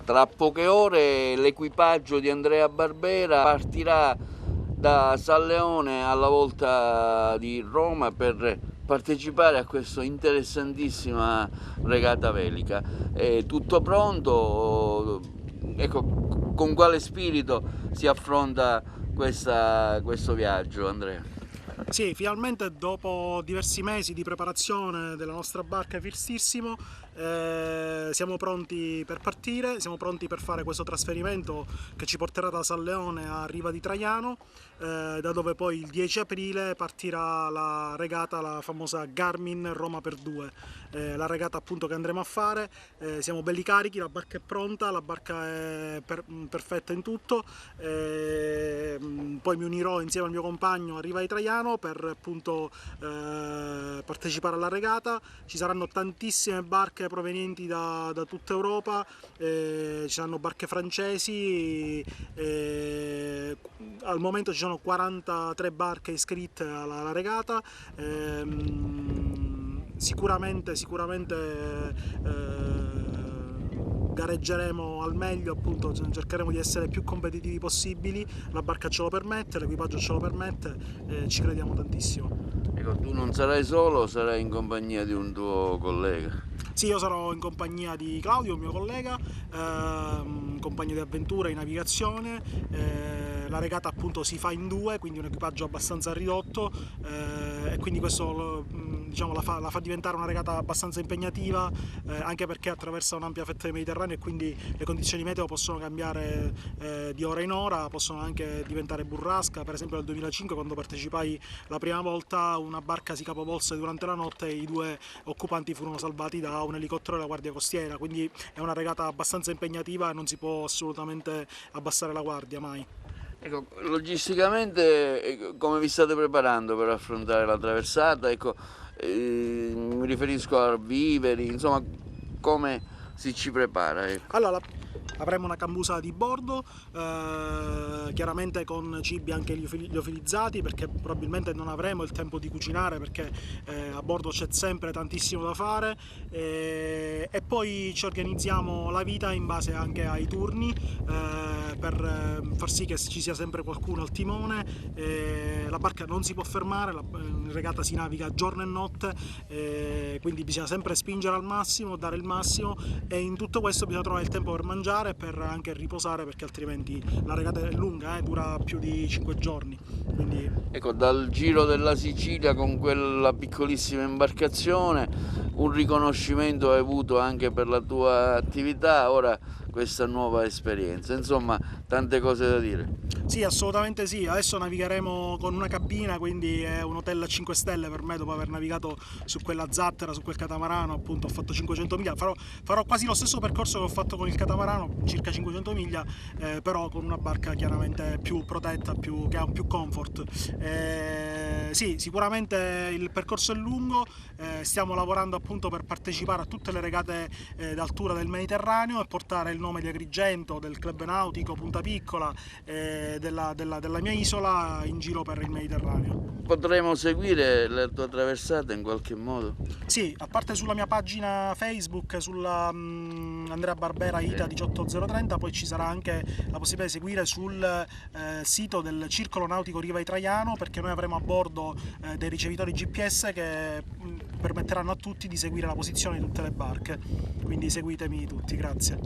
Tra poche ore l'equipaggio di Andrea Barbera partirà da San Leone alla volta di Roma per partecipare a questa interessantissima regata velica. È tutto pronto? Ecco, con quale spirito si affronta questo viaggio, Andrea? Sì, finalmente dopo diversi mesi di preparazione della nostra barca Firstissimo siamo pronti per partire, siamo pronti per fare questo trasferimento che ci porterà da San Leone a Riva di Traiano, da dove poi il 10 aprile partirà la regata, la famosa Garmin Roma per due, la regata appunto che andremo a fare. Siamo belli carichi, la barca è pronta, la barca è perfetta in tutto, poi mi unirò insieme al mio compagno a Riva di Traiano per appunto partecipare alla regata. Ci saranno tantissime barche provenienti da tutta Europa, ci saranno barche francesi, al momento ci sono 43 barche iscritte alla regata. Sicuramente gareggeremo al meglio, appunto cercheremo di essere più competitivi possibili, la barca ce lo permette, l'equipaggio ce lo permette, ci crediamo tantissimo. Ecco, tu non sarai solo, sarai in compagnia di un tuo collega. Sì, io sarò in compagnia di Claudio, un mio collega, compagno di avventura in navigazione. La regata appunto si fa in due, quindi un equipaggio abbastanza ridotto, e quindi questo diciamo, la fa diventare una regata abbastanza impegnativa, anche perché attraversa un'ampia fetta del Mediterraneo e quindi le condizioni meteo possono cambiare di ora in ora, possono anche diventare burrasca. Per esempio nel 2005, quando partecipai la prima volta, una barca si capovolse durante la notte e i due occupanti furono salvati da un elicottero della Guardia Costiera, quindi è una regata abbastanza impegnativa e non si può assolutamente abbassare la guardia mai. Ecco, logisticamente come vi state preparando per affrontare la traversata? Ecco, mi riferisco a viveri, insomma, come si ci prepara? Ecco. Allora, avremo una cambusa di bordo, chiaramente con cibi anche liofilizzati, perché probabilmente non avremo il tempo di cucinare, perché a bordo c'è sempre tantissimo da fare, e poi ci organizziamo la vita in base anche ai turni, per far sì che ci sia sempre qualcuno al timone. La barca non si può fermare, in regata si naviga giorno e notte, quindi bisogna sempre spingere al massimo, dare il massimo, e in tutto questo bisogna trovare il tempo per mangiare e per anche riposare, perché altrimenti la regata è lunga, dura più di 5 giorni. Quindi... Ecco, dal Giro della Sicilia con quella piccolissima imbarcazione, un riconoscimento hai avuto anche per la tua attività, ora questa nuova esperienza, insomma, tante cose da dire. Sì, assolutamente sì, adesso navigheremo con una cabina, quindi è un hotel a 5 stelle per me dopo aver navigato su quella zattera, su quel catamarano, appunto ho fatto 500 miglia, farò quasi lo stesso percorso che ho fatto con il catamarano, circa 500 miglia, però con una barca chiaramente più protetta, che ha più comfort. Sì, sicuramente il percorso è lungo, stiamo lavorando appunto per partecipare a tutte le regate d'altura del Mediterraneo e portare il nome di Agrigento, del club nautico Punta Piccola, della mia isola in giro per il Mediterraneo. Potremo seguire la tua traversata in qualche modo? Sì, a parte sulla mia pagina Facebook, sulla Andrea Barbera ITA 18030, poi ci sarà anche la possibilità di seguire sul sito del Circolo Nautico Riva di Traiano, perché noi avremo a bordo dei ricevitori GPS che permetteranno a tutti di seguire la posizione di tutte le barche. Quindi seguitemi tutti, grazie.